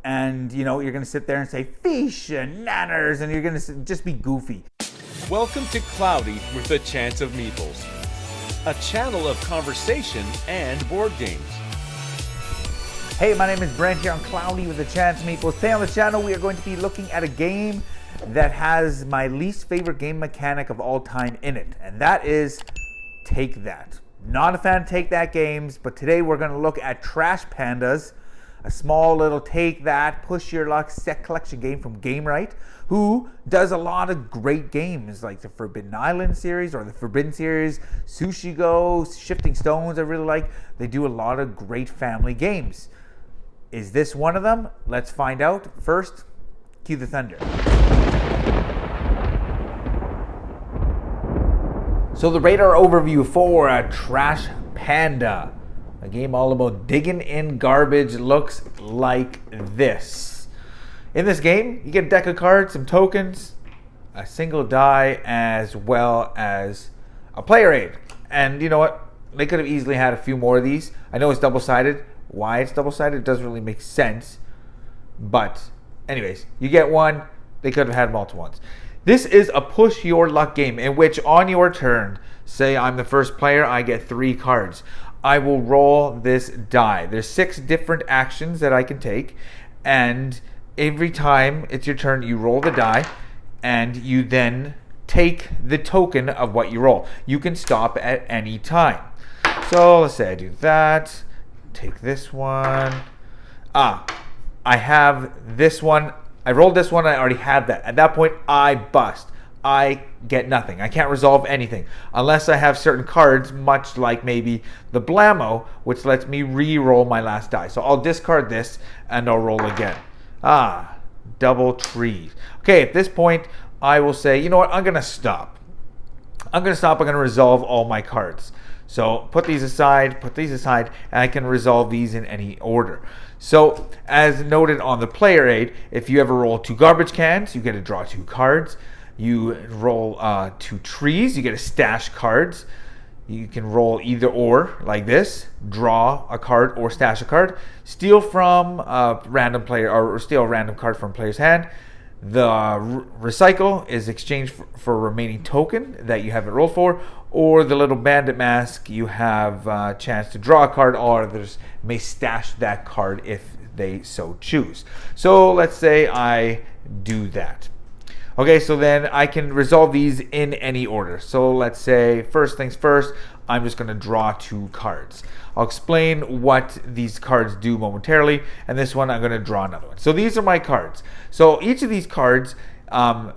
And, you're going to sit there and say, fish and nanners, and you're going to just be goofy. Welcome to Cloudy with a Chance of Meeples, a channel of conversation and board games. Hey, my name is Brent here on Cloudy with a Chance of Meeples. Today on the channel, we are going to be looking at a game that has my least favorite game mechanic of all time in it, and that is Take That. Not a fan of Take That games, but today we're going to look at Trash Pandas, a small little Take That, push your luck set collection game from Gamewright, who does a lot of great games like the Forbidden Island series or the Forbidden series, Sushi Go, Shifting Stones I really like. They do a lot of great family games. Is this one of them? Let's find out. First, cue the thunder. So the radar overview for Trash Panda. A game all about digging in garbage looks like this. In this game, you get a deck of cards, some tokens, a single die, as well as a player aid. And you know what? They could have easily had a few more of these. I know it's double-sided. Why it's double-sided doesn't really make sense. But anyways, you get one. They could have had multiple ones. This is a push your luck game in which on your turn, say I'm the first player, I get 3 cards. I will roll this die. There's 6 different actions that I can take, and every time it's your turn, you roll the die, and you then take the token of what you roll. You can stop at any time. So let's say I do that, take this one. I have this one. I rolled this one, I already have that. At that point, I bust. I get nothing. I can't resolve anything unless I have certain cards, much like maybe the Blammo, which lets me re-roll my last die. So I'll discard this and I'll roll again. Double trees. Okay, at this point, I will say, you know what, I'm going to stop. I'm going to resolve all my cards. So put these aside, and I can resolve these in any order. So as noted on the player aid, if you ever roll 2 garbage cans, you get to draw 2 cards. You roll 2 trees, you get to stash cards. You can roll either or like this, draw a card or stash a card. Steal from a random player or steal a random card from a player's hand. The recycle is exchanged for a remaining token that you haven't rolled for, or the little bandit mask, you have a chance to draw a card, or others may stash that card if they so choose. So let's say I do that. Okay, so then I can resolve these in any order. So let's say, first things first, I'm just going to draw 2 cards. I'll explain what these cards do momentarily, and this one I'm going to draw another one. So these are my cards. So each of these cards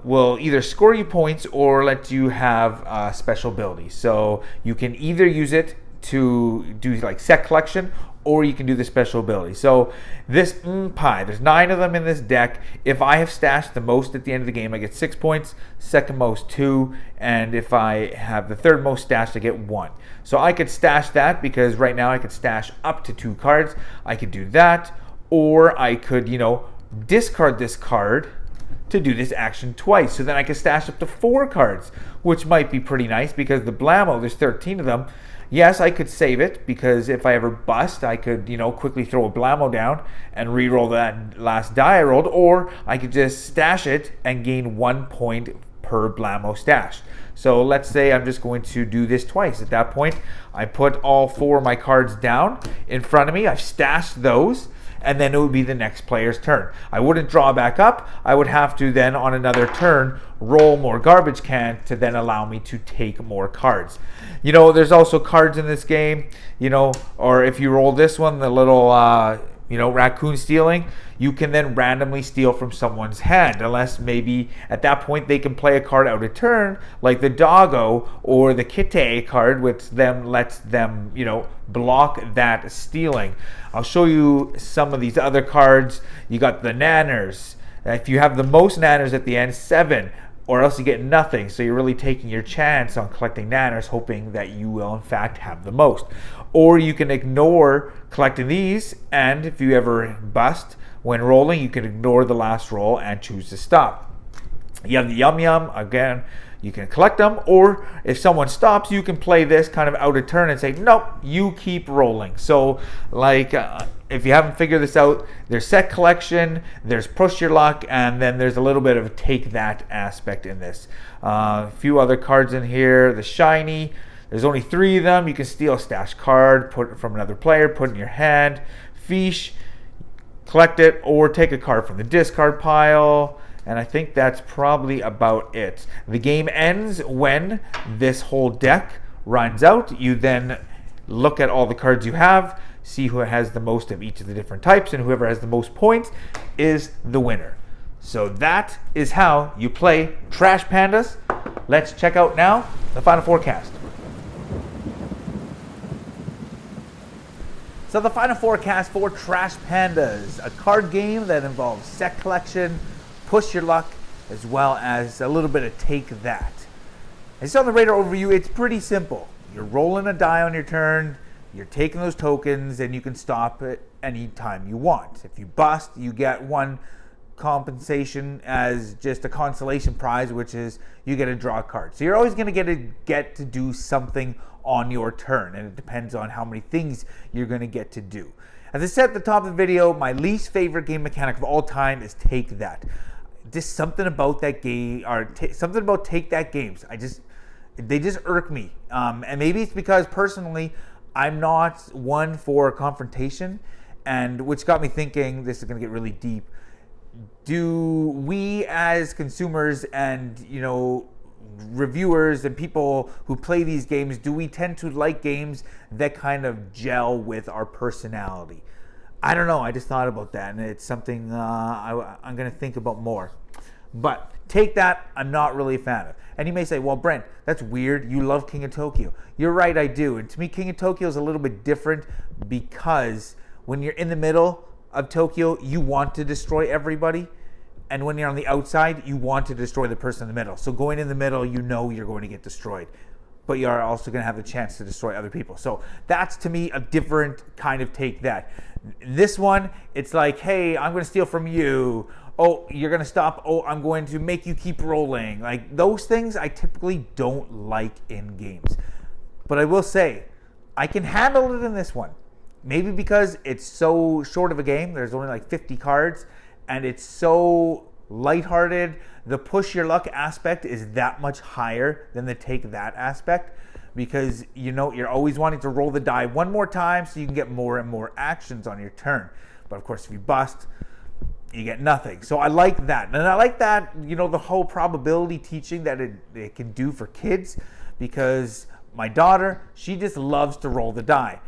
will either score you points or let you have a special ability. So you can either use it to do like set collection, or you can do the special ability. So this pie, there's 9 of them in this deck. If I have stashed the most at the end of the game, I get 6 points, second most 2, and if I have the third most stashed, I get 1. So I could stash that because right now I could stash up to 2 cards. I could do that, or I could, discard this card to do this action twice. So then I could stash up to 4 cards, which might be pretty nice because the Blammo, there's 13 of them. Yes, I could save it because if I ever bust, I could, quickly throw a Blammo down and re-roll that last die I rolled, or I could just stash it and gain 1 point per Blammo stashed. So let's say I'm just going to do this twice. At that point, I put all 4 of my cards down in front of me. I've stashed those, and then it would be the next player's turn. I wouldn't draw back up. I would have to then, on another turn, roll more garbage cans to then allow me to take more cards. There's also cards in this game, or if you roll this one, the little, raccoon stealing, you can then randomly steal from someone's hand, unless maybe at that point they can play a card out of turn, like the Doggo or the Kite card, which then lets them, block that stealing. I'll show you some of these other cards. You got the Nanners. If you have the most Nanners at the end, 7, or else you get nothing. So you're really taking your chance on collecting Nanners, hoping that you will in fact have the most. Or you can ignore collecting these, and if you ever bust when rolling, you can ignore the last roll and choose to stop. You have the Yum Yum, again, you can collect them, or if someone stops, you can play this kind of out of turn and say, nope, you keep rolling. So like if you haven't figured this out, there's set collection, there's push your luck, and then there's a little bit of take that aspect in this. A few other cards in here. The shiny, there's only 3 of them. You can steal a stash card, put it from another player, put it in your hand. Fiche, collect it, or take a card from the discard pile. And I think that's probably about it. The game ends when this whole deck runs out. You then look at all the cards you have, see who has the most of each of the different types, and whoever has the most points is the winner. So that is how you play Trash Pandas. Let's check out now the final forecast. So the final forecast for Trash Pandas, a card game that involves set collection, push your luck, as well as a little bit of take that. As you saw in the radar overview, it's pretty simple. You're rolling a die on your turn, you're taking those tokens, and you can stop it anytime you want. If you bust, you get one compensation as just a consolation prize, which is you get to draw a card. So you're always going to get to do something on your turn, and it depends on how many things you're going to get to do. As I said at the top of the video, my least favorite game mechanic of all time is Take That. Just something about that game, or something about Take That games. They just irk me. And maybe it's because personally, I'm not one for confrontation, and which got me thinking, this is going to get really deep. Do we as consumers and, reviewers and people who play these games, do we tend to like games that kind of gel with our personality? I don't know. I just thought about that, and it's something I'm going to think about more. But Take That, I'm not really a fan of. And you may say, well, Brent, that's weird. You love King of Tokyo. You're right, I do. And to me, King of Tokyo is a little bit different because when you're in the middle of Tokyo, you want to destroy everybody. And when you're on the outside, you want to destroy the person in the middle. So going in the middle, you know you're going to get destroyed. But you're also going to have the chance to destroy other people. So that's, to me, a different kind of Take That. This one, it's like, hey, I'm going to steal from you. Oh, you're going to stop. Oh, I'm going to make you keep rolling. Like, those things I typically don't like in games. But I will say, I can handle it in this one. Maybe because it's so short of a game. There's only like 50 cards. And it's so lighthearted. The push your luck aspect is that much higher than the Take That aspect. Because, you're always wanting to roll the die one more time so you can get more and more actions on your turn. But of course, if you bust, you get nothing. So I like that. And I like that, the whole probability teaching that it can do for kids, because my daughter, she just loves to roll the die.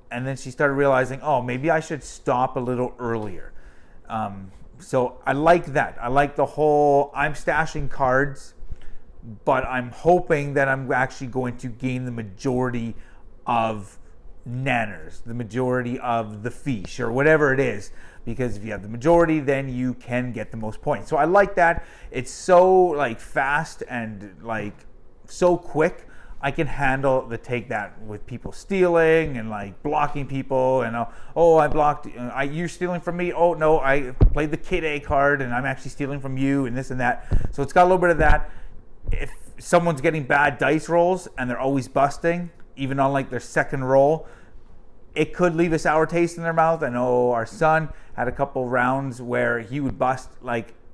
And then she started realizing, oh, maybe I should stop a little earlier. So I like that. I like the whole, I'm stashing cards, but I'm hoping that I'm actually going to gain the majority of Nanners, the majority of the fiche, or whatever it is. Because if you have the majority, then you can get the most points. So I like that. It's so fast and so quick. I can handle the Take That with people stealing and blocking people, and I blocked. You're stealing from me. Oh no, I played the Kid A card and I'm actually stealing from you, and this and that. So it's got a little bit of that. If someone's getting bad dice rolls and they're always busting, even on their second roll, it could leave a sour taste in their mouth. I know our son had a couple rounds where he would bust,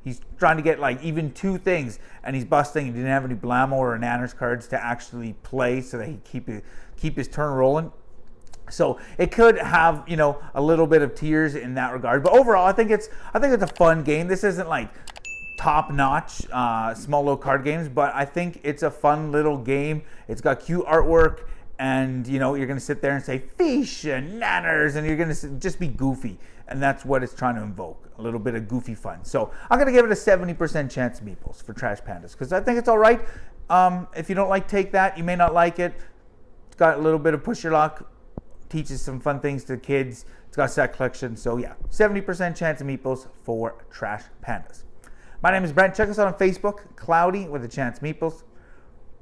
he's trying to get even 2 things, and he's busting. He didn't have any Blammo or Nanners cards to actually play so that he keep his turn rolling. So it could have a little bit of tears in that regard. But overall, I think it's a fun game. This isn't top-notch small little card games, but I think it's a fun little game. It's got cute artwork. And, you're going to sit there and say, fiche and Nanners, and you're going to just be goofy. And that's what it's trying to invoke, a little bit of goofy fun. So I'm going to give it a 70% chance Meeples for Trash Pandas, because I think it's all right. If you don't Take That, you may not like it. It's got a little bit of push your luck, teaches some fun things to kids. It's got set collection. So, yeah, 70% chance of Meeples for Trash Pandas. My name is Brent. Check us out on Facebook, Cloudy with a Chance Meeples.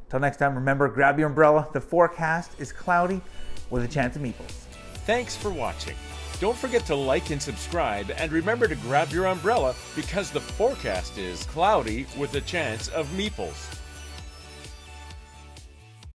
Till next time, remember, grab your umbrella. The forecast is cloudy with a chance of meeples. Thanks for watching. Don't forget to like and subscribe, and remember to grab your umbrella because the forecast is cloudy with a chance of meeples.